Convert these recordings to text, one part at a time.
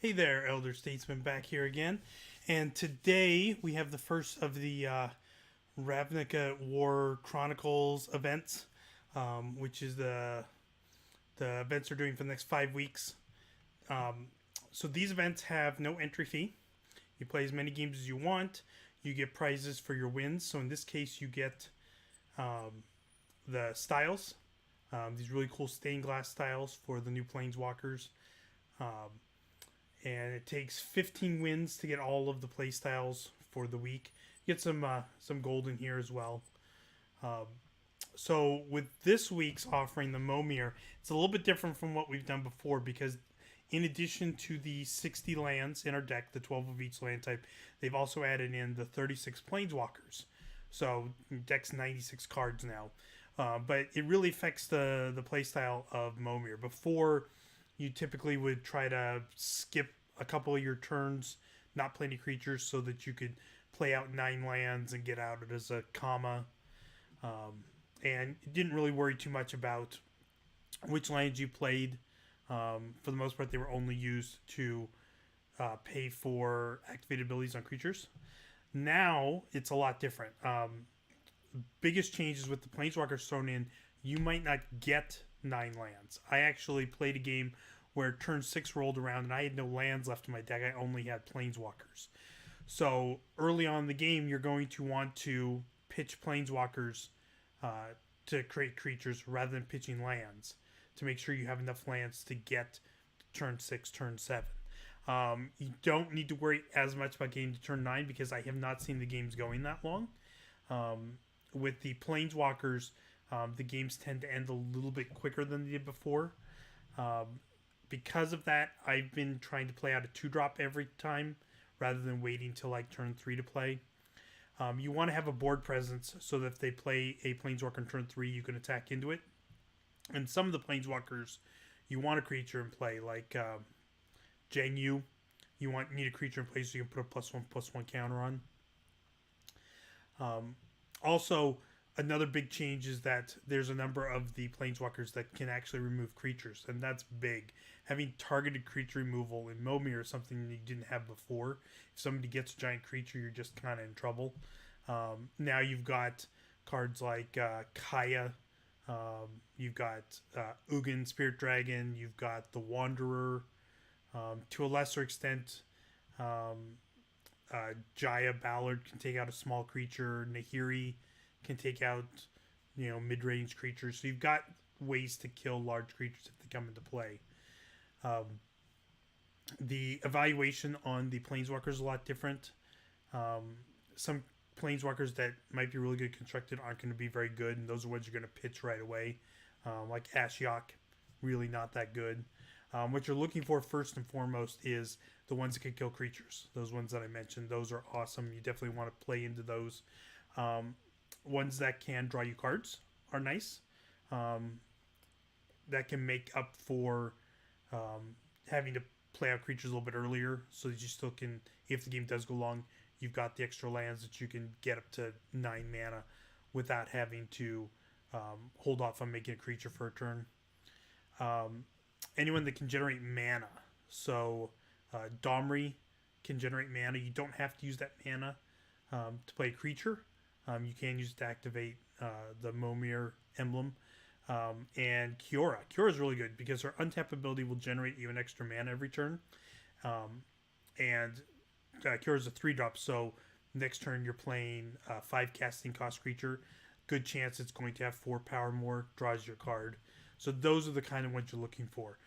Hey there, Elder Statesman, back here again. And today we have the first of the Ravnica War Chronicles events, which is the events we're doing for the next 5 weeks. So these events have no entry fee. You play as many games as you want. You get prizes for your wins. So in this case, you get the styles, these really cool stained glass styles for the new Planeswalkers. Um, and it takes 15 wins to get all of the play styles for the week. You get some gold in here as well. Um, so with this week's offering, the Momir, it's a little bit different from what we've done before because in addition to the 60 lands in our deck, the 12 of each land type, they've also added in the 36 Planeswalkers. So deck's 96 cards now. But it really affects the playstyle of Momir. Before, you typically would try to skip a couple of your turns, not play any creatures, so that you could play out 9 lands and get out it as a comma. And it didn't really worry too much about which lands you played. For the most part, they were only used to pay for activated abilities on creatures. Now it's a lot different. Biggest changes with the Planeswalkers thrown in, you might not get 9 lands. I actually played a game where turn 6 rolled around and I had no lands left in my deck. I only had Planeswalkers. So early on in the game, you're going to want to pitch Planeswalkers to create creatures rather than pitching lands to make sure you have enough lands to get turn 6, turn 7. You don't need to worry as much about getting to turn 9 because I have not seen the games going that long. With the Planeswalkers, the games tend to end a little bit quicker than they did before. Because of that, I've been trying to play out a 2-drop every time rather than waiting till like turn 3 to play. You want to have a board presence so that if they play a Planeswalker on turn 3, you can attack into it. And some of the Planeswalkers, you want a creature in play, like Jang Yu. You need a creature in play so you can put a +1/+1 counter on. Also, another big change is that there's a number of the Planeswalkers that can actually remove creatures, and that's big. Having targeted creature removal in Momir is something you didn't have before. If somebody gets a giant creature, you're just kind of in trouble. Now you've got cards like Kaya, you've got Ugin, Spirit Dragon, you've got the Wanderer, to a lesser extent, Jaya Ballard can take out a small creature. Nahiri can take out, mid-range creatures. So you've got ways to kill large creatures if they come into play. The evaluation on the Planeswalkers is a lot different. Some Planeswalkers that might be really good constructed aren't going to be very good, and those are ones you're going to pitch right away. Like Ashiok, really not that good. What you're looking for first and foremost is the ones that can kill creatures. Those ones that I mentioned, those are awesome. You definitely want to play into those. Ones that can draw you cards are nice. That can make up for having to play out creatures a little bit earlier so that you still can, if the game does go long, you've got the extra lands that you can get up to 9 mana without having to hold off on making a creature for a turn. Anyone that can generate mana. So Domri can generate mana. You don't have to use that mana to play a creature. You can use it to activate the Momir emblem. And Kiora. Kiora is really good because her untap ability will generate you an extra mana every turn. And Kiora is a 3-drop, so next turn you're playing 5 casting cost creature. Good chance it's going to have 4 power more, draws your card. So those are the kind of ones you're looking for.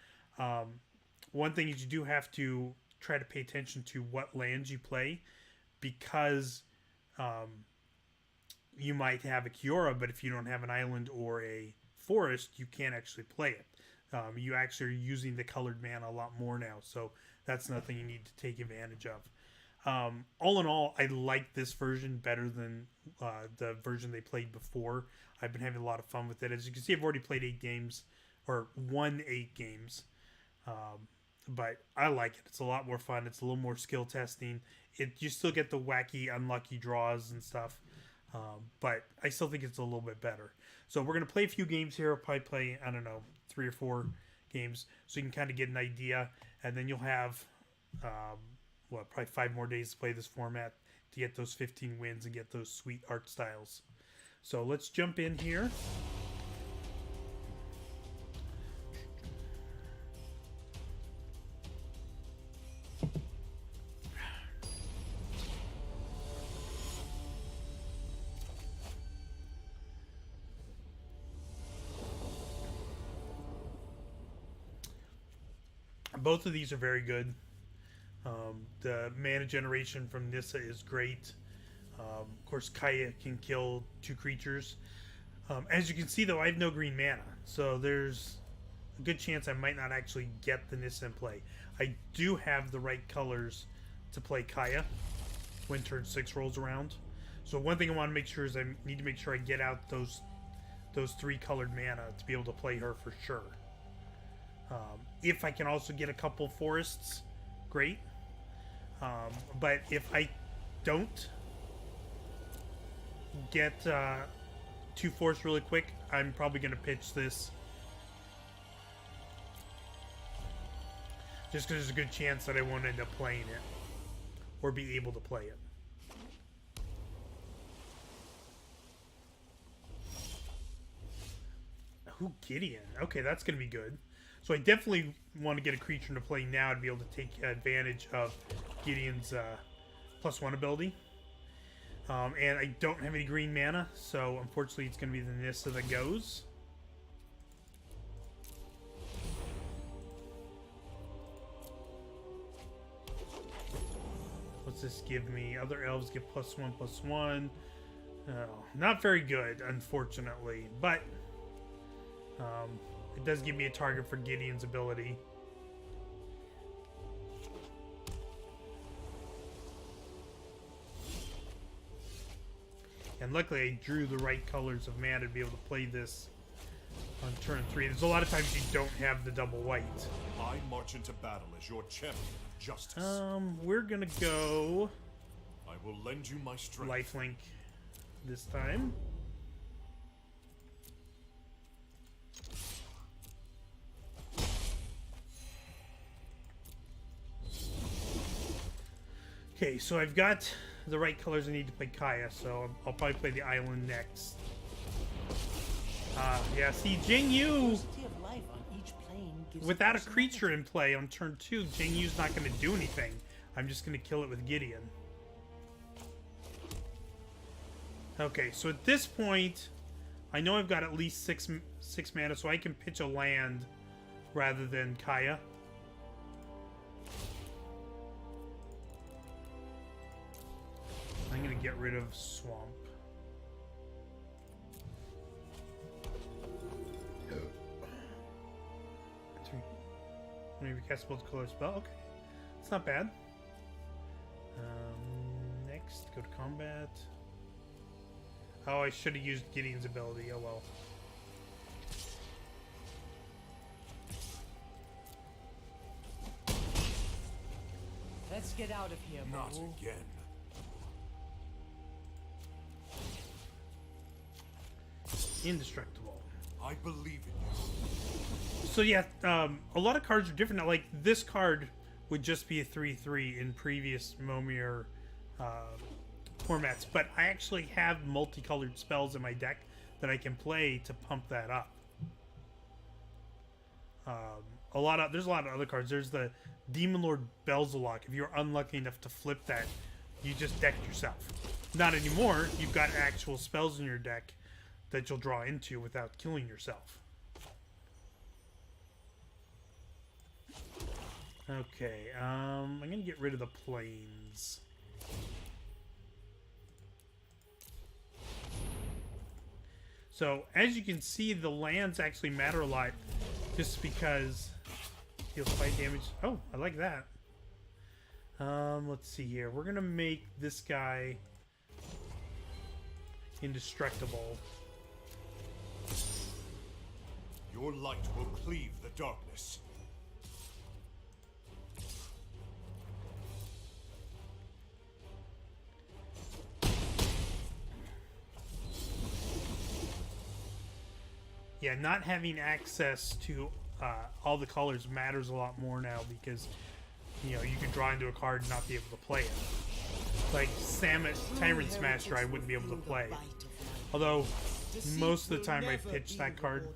One thing is you do have to try to pay attention to what lands you play because you might have a Kiora, but if you don't have an island or a forest, you can't actually play it. You actually are using the colored mana a lot more now, so that's another thing you need to take advantage of. All in all, I like this version better than the version they played before. I've been having a lot of fun with it. As you can see, I've already played 8 games, or won 8 games. But I like it. It's a lot more fun. It's a little more skill testing. You still get the wacky, unlucky draws and stuff. But I still think it's a little bit better. So we're going to play a few games here. I'll probably play, 3 or 4 games so you can kind of get an idea. And then you'll have Probably 5 more days to play this format to get those 15 wins and get those sweet art styles. So let's jump in here. Both of these are very good. The mana generation from Nissa is great. Of course, Kaya can kill 2 creatures. As you can see, though, I have no green mana, so there's a good chance I might not actually get the Nissa in play. I do have the right colors to play Kaya when turn 6 rolls around. So one thing I want to make sure is I need to make sure I get out those 3 colored mana to be able to play her for sure. If I can also get a couple forests, great. But if I don't get 2 forests really quick, I'm probably going to pitch this. Just because there's a good chance that I won't end up playing it. Or be able to play it. Ooh, Gideon. Okay, that's going to be good. So I definitely want to get a creature into play now to be able to take advantage of Gideon's +1 ability. And I don't have any green mana, so unfortunately it's going to be the Nissa that goes. What's this give me? Other elves get +1/+1. Not very good, unfortunately, but it does give me a target for Gideon's ability. And luckily I drew the right colors of mana to be able to play this on turn 3. There's a lot of times you don't have the double white. I march into battle as your champion of justice. We're gonna go I will lend you my strength. lifelink this time. Okay, so I've got the right colors I need to play Kaya, so I'll probably play the island next. Yeah, see, Jingyu, without a creature in play on turn 2, Jingyu's not going to do anything. I'm just going to kill it with Gideon. Okay, so at this point, I know I've got at least six mana, so I can pitch a land rather than Kaya. I'm going to get rid of Swamp. Maybe cast multicolor spell. Okay, it's not bad. Next, go to combat. Oh, I should have used Gideon's ability. Oh well. Let's get out of here, Not Mo. again. Indestructible. I believe in you. So yeah, a lot of cards are different now. Like this card would just be a 3/3 in previous Momir formats, but I actually have multicolored spells in my deck that I can play to pump that up. There's a lot of other cards. There's the Demon Lord Belzalok. If you're unlucky enough to flip that, you just deck yourself. Not anymore. You've got actual spells in your deck that you'll draw into without killing yourself. Okay, I'm gonna get rid of the plains. So, as you can see, the lands actually matter a lot just because deals fight damage. Oh, I like that. Let's see here. We're gonna make this guy indestructible. Your light will cleave the darkness. Yeah, not having access to all the colors matters a lot more now because you know, you could draw into a card and not be able to play it. Like Tyrant Smasher, I wouldn't be able to play. Although, most of the time I pitch that card.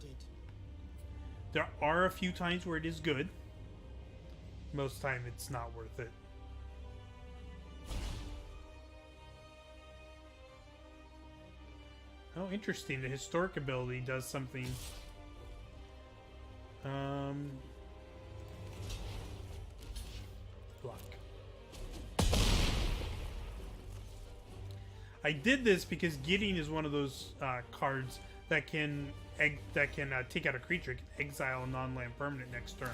There are a few times where it is good. Most of the time it's not worth it. Oh, interesting. The historic ability does something. Block. I did this because Gideon is one of those cards that can take out a creature, can exile a non-land permanent next turn.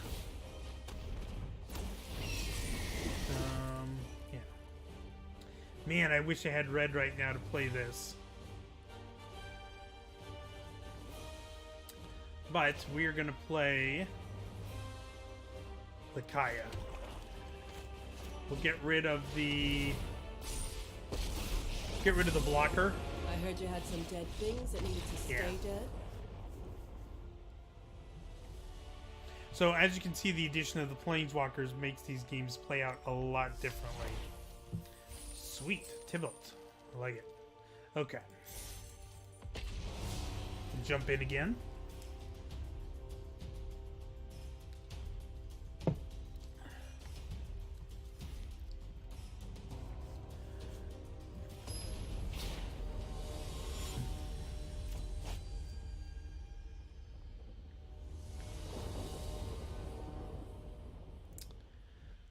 Yeah. Man, I wish I had red right now to play this. But we are going to play the Kaya. We'll get rid of the blocker. I heard you had some dead things that needed to stay dead. So as you can see, the addition of the Planeswalkers makes these games play out a lot differently. Sweet. Tybalt. I like it. Okay. Jump in again.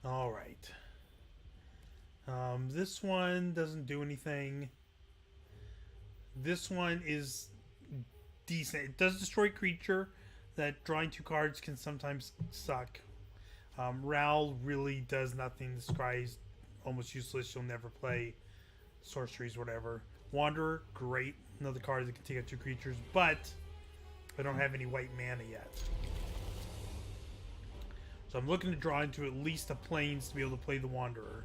All right. This one doesn't do anything. This one is decent. It does destroy creature. That drawing 2 cards can sometimes suck. Ral really does nothing. The Scry's almost useless. You'll never play sorceries, whatever. Wanderer, great. Another card that can take out 2 creatures, but I don't have any white mana yet. So I'm looking to draw into at least a Plains to be able to play the Wanderer.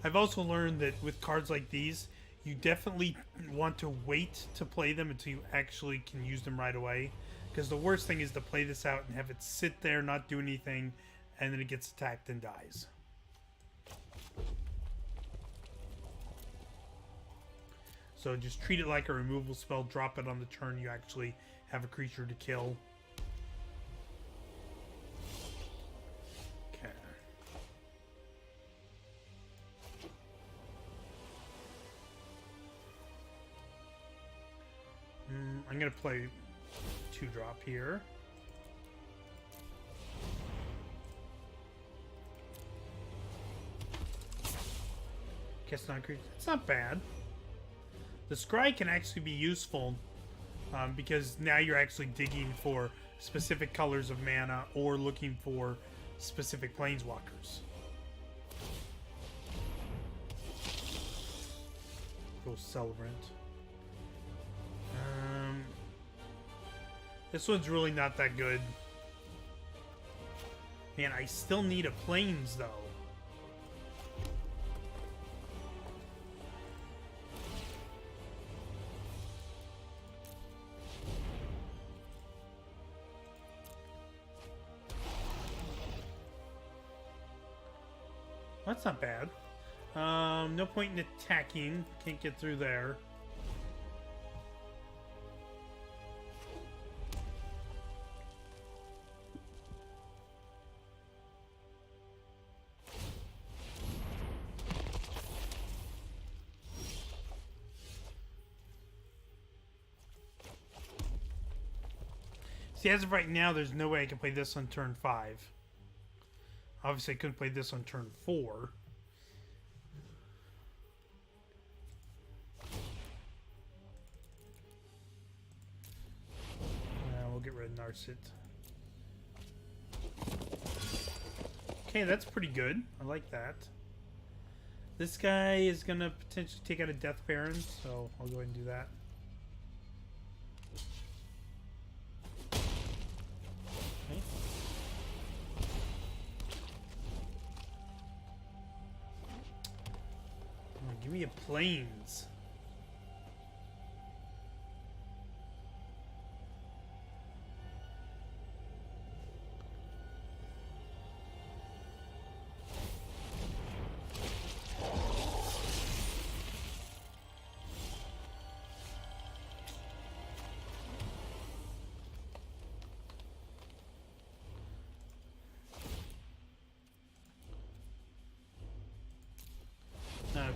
I've also learned that with cards like these, you definitely want to wait to play them until you actually can use them right away. Because the worst thing is to play this out and have it sit there, not do anything, and then it gets attacked and dies. So just treat it like a removal spell, drop it on the turn you actually have a creature to kill. Okay. I'm going to play 2-drop here. Cast non-creature. It's not bad. The Scry can actually be useful because now you're actually digging for specific colors of mana or looking for specific planeswalkers. Go Celebrant. This one's really not that good. Man, I still need a Plains though. That's not bad. No point in attacking. Can't get through there. See, as of right now, there's no way I can play this on turn 5. Obviously, I couldn't play this on turn 4. We'll get rid of Narset. Okay, that's pretty good. I like that. This guy is going to potentially take out a Death Baron, so I'll go ahead and do that. Okay. Give me a Plains.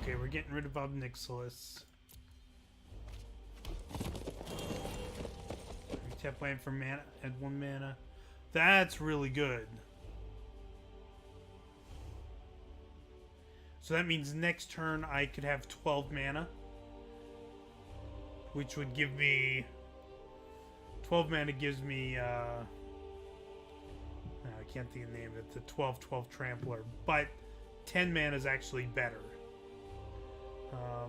Okay, we're getting rid of Obnixilis. Tap land for mana at 1 mana. That's really good. So that means next turn I could have 12 mana. Which would give me... 12 mana gives me... I can't think of the name of it. The 12/12 Trampler. But 10 mana is actually better.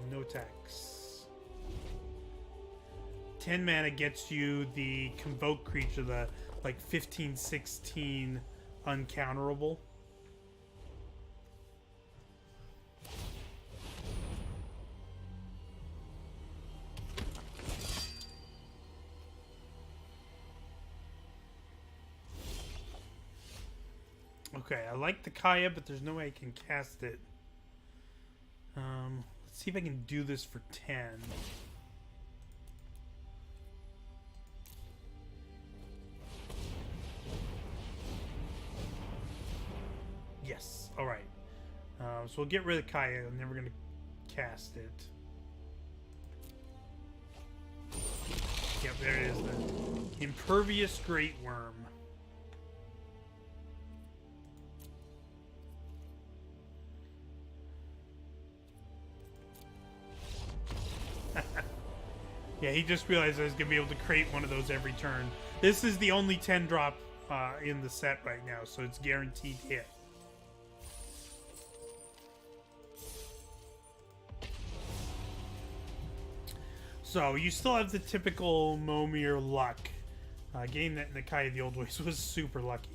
No tax. 10 mana gets you the Convoke creature, the like 15/16 uncounterable. Okay, I like the Kaya, but there's no way I can cast it. Let's see if I can do this for 10. Yes. All right. So we'll get rid of Kaya. I'm never going to cast it. Yep, there it is. The Impervious Great Worm. Yeah, he just realized I was going to be able to create one of those every turn. This is the only 10 drop in the set right now, so it's guaranteed hit. So, you still have the typical Momir luck. Getting that Nakai the old ways was super lucky.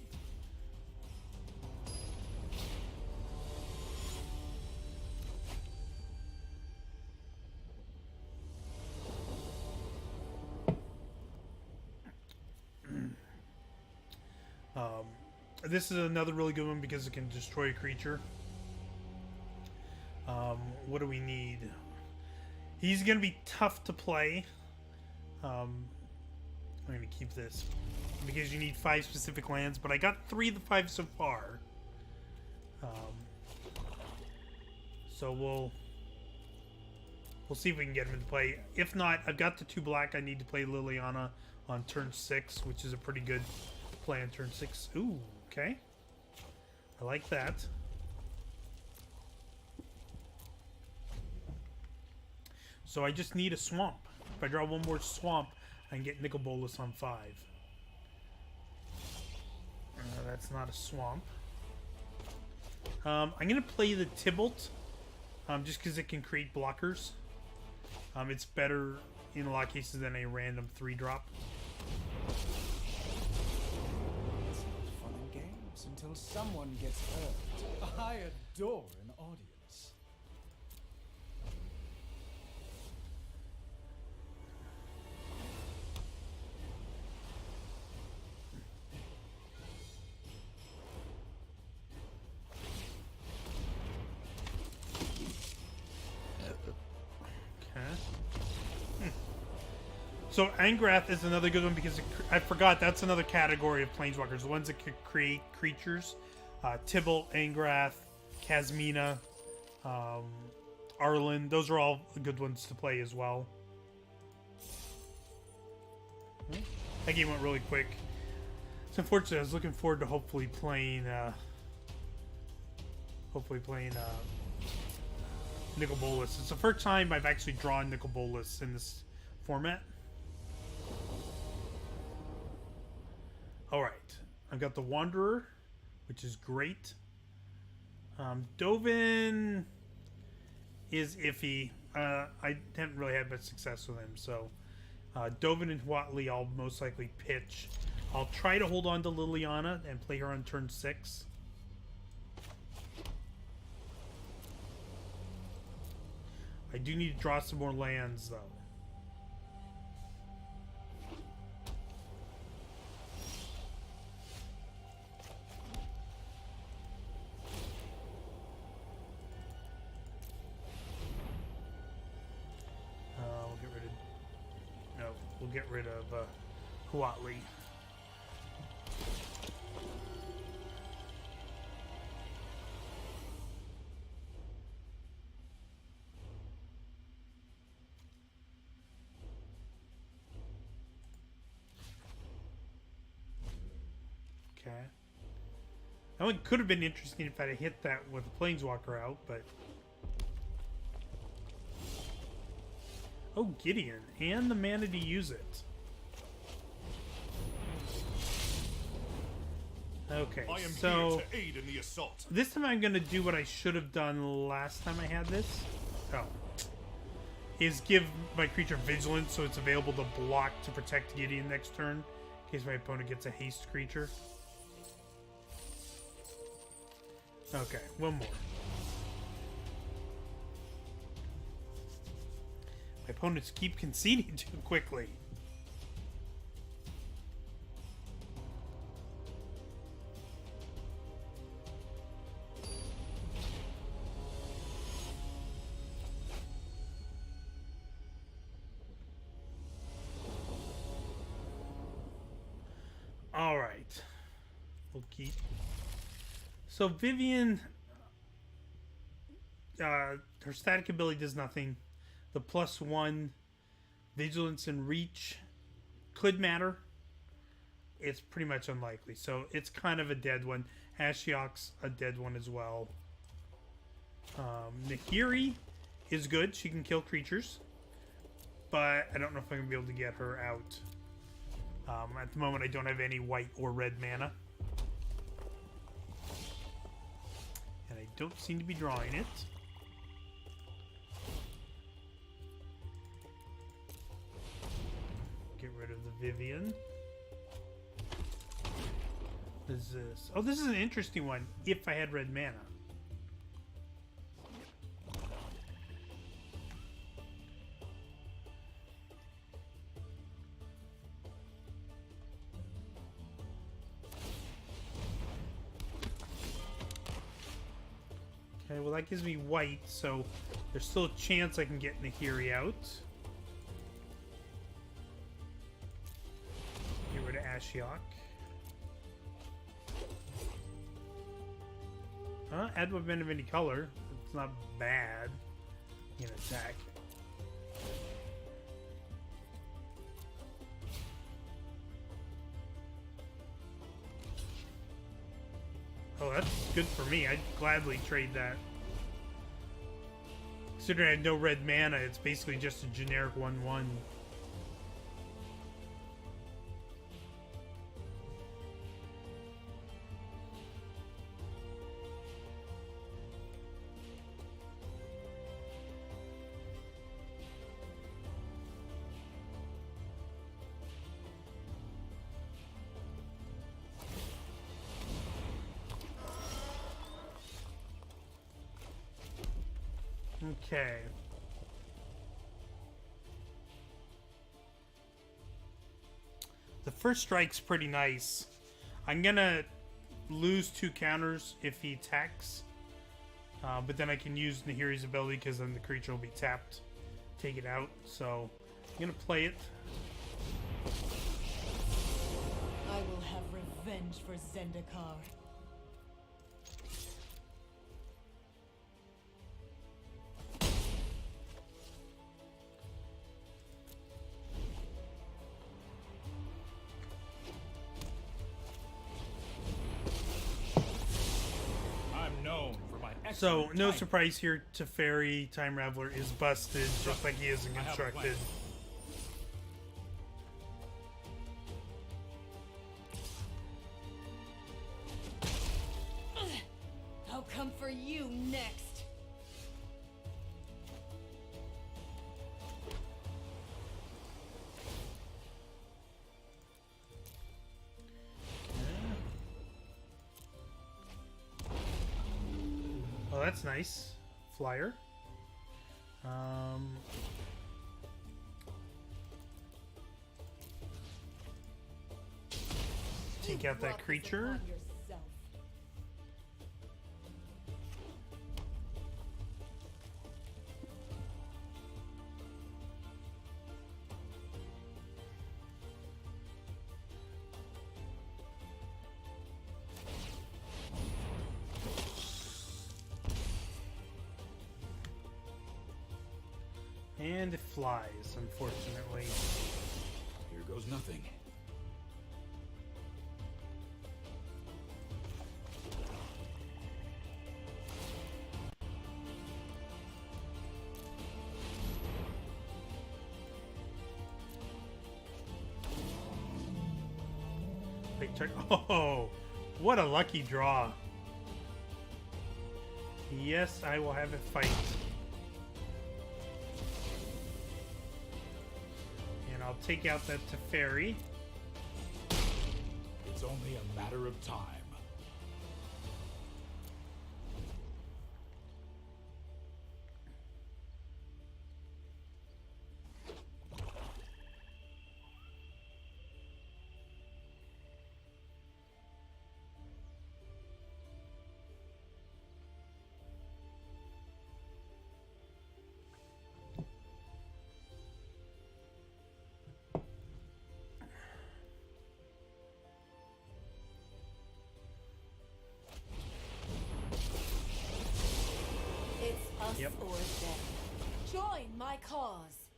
This is another really good one because it can destroy a creature. What do we need? He's going to be tough to play. I'm going to keep this because you need 5 specific lands, but I got 3 of the 5 so far. So we'll see if we can get him into play. If not, I've got the 2 black. I need to play Liliana on turn 6, which is a pretty good play on turn 6. Ooh, okay. I like that. So I just need a swamp. If I draw one more swamp, I can get Nicol Bolas on 5. That's not a swamp. I'm going to play the Tybalt, just because it can create blockers. It's better in a lot of cases than a random 3-drop. It's not fun and games until someone gets hurt. I adore an audience. So Angrath is another good one because I forgot that's another category of planeswalkers. The ones that could create creatures. Tybalt, Angrath, Kasmina, Arlen. Those are all good ones to play as well. That game went really quick. It's unfortunate. I was looking forward to hopefully playing Nicol Bolas. It's the first time I've actually drawn Nicol Bolas in this format. Alright, I've got the Wanderer, which is great. Dovin is iffy. I haven't really had much success with him, so Dovin and Huatli I'll most likely pitch. I'll try to hold on to Liliana and play her on turn 6. I do need to draw some more lands, though. We'll get rid of Huatli. Okay. That one could have been interesting if I'd have hit that with a Planeswalker out, but... Oh, Gideon. And the mana to use it. Okay, I am so... here to aid in the assault. This time I'm going to do what I should have done last time I had this. Oh. Is give my creature Vigilance so it's available to block to protect Gideon next turn. In case my opponent gets a haste creature. Okay, one more. My opponents keep conceding too quickly. All right. We'll keep. So Vivian, her static ability does nothing. The +1 vigilance and reach could matter. It's pretty much unlikely. So it's kind of a dead one. Ashiok's a dead one as well. Nahiri is good. She can kill creatures. But I don't know if I'm going to be able to get her out. At the moment, I don't have any white or red mana. And I don't seem to be drawing it. Get rid of the Vivian. What is this? Oh, this is an interesting one. If I had red mana. Okay, well that gives me white, so there's still a chance I can get Nahiri out. Get rid of Ashiok. Add weapon of any color. It's not bad. You can attack. Oh, that's good for me. I'd gladly trade that. Considering I had no red mana, it's basically just a generic 1/1. Okay. The first strike's pretty nice. I'm gonna lose 2 counters if he attacks. But then I can use Nahiri's ability because then the creature will be tapped. Take it out. So I'm gonna play it. I will have revenge for Zendikar. So, no surprise here, Teferi, Time Raveler is busted, just like he is in Constructed. I'll come for you next. Oh, that's nice. Flyer. Take out that creature. And it flies, unfortunately. Here goes nothing. Oh, what a lucky draw. Yes, I will have it fight. And I'll take out that Teferi. It's only a matter of time. It's us Yep. or them. Join my cause.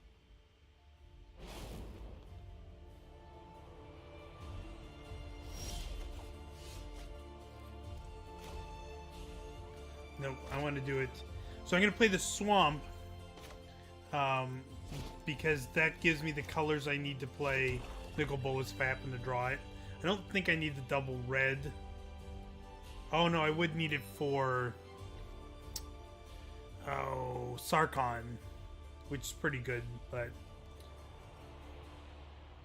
No, I want to do it. So I'm going to play the Swamp. Because that gives me the colors I need to play Nicol Bolas if I happen to draw it. I don't think I need the double red. Oh no, I would need it for Sarkon, which is pretty good, but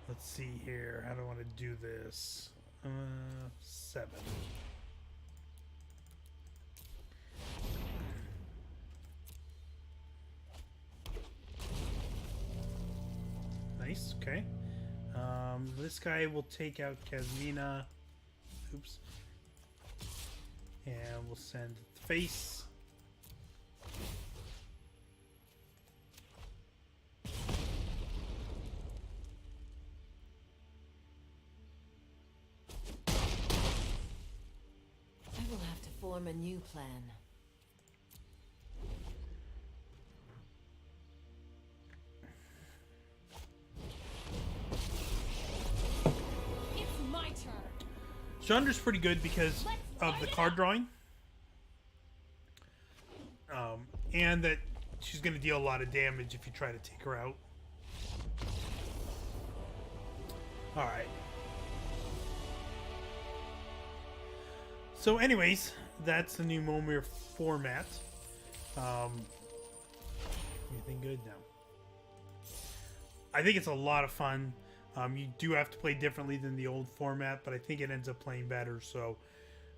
let's see here. How do I want to do this? 7. Nice, okay. This guy will take out Kazmina. Oops. And we'll send Face. I will have to form a new plan. It's my turn. Chandra's pretty good because of the card drawing. And that she's going to deal a lot of damage if you try to take her out. Alright. So anyways, that's the new Momir format. Anything good now? I think it's a lot of fun. You do have to play differently than the old format, but I think it ends up playing better. So,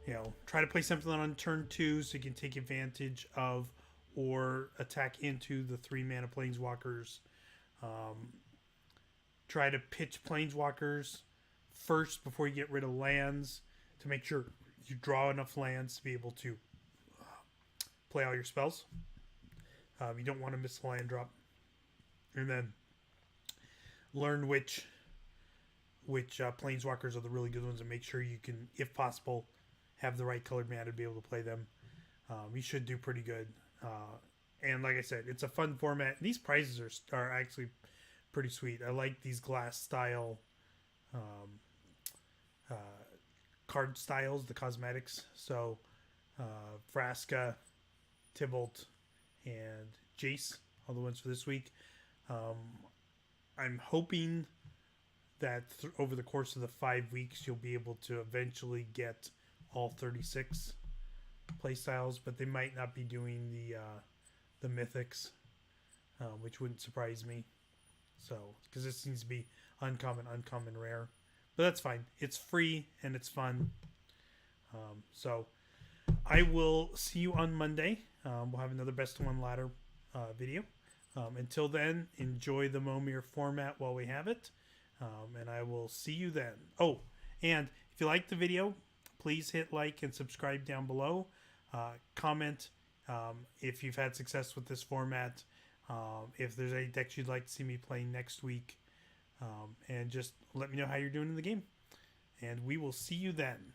you know, try to play something on turn 2 so you can take advantage of or attack into the 3-mana Planeswalkers. Try to pitch Planeswalkers first before you get rid of lands to make sure you draw enough lands to be able to play all your spells. You don't want to miss a land drop. And then learn which Planeswalkers are the really good ones and make sure you can, if possible, have the right colored mana to be able to play them. You should do pretty good. And like I said, it's a fun format. These prizes are actually pretty sweet. I like these glass style card styles, the cosmetics. So Vraska, Tybalt, and Jace, all the ones for this week. I'm hoping that over the course of the 5 weeks, you'll be able to eventually get all 36 playstyles, but they might not be doing the mythics, which wouldn't surprise me. So, because this seems to be uncommon, rare, but that's fine. It's free and it's fun. So, I will see you on Monday. We'll have another Best of One Ladder video. Until then, enjoy the Momir format while we have it. And I will see you then. Oh, and if you liked the video, please hit like and subscribe down below. Comment if you've had success with this format. If there's any decks you'd like to see me play next week. And just let me know how you're doing in the game. And we will see you then.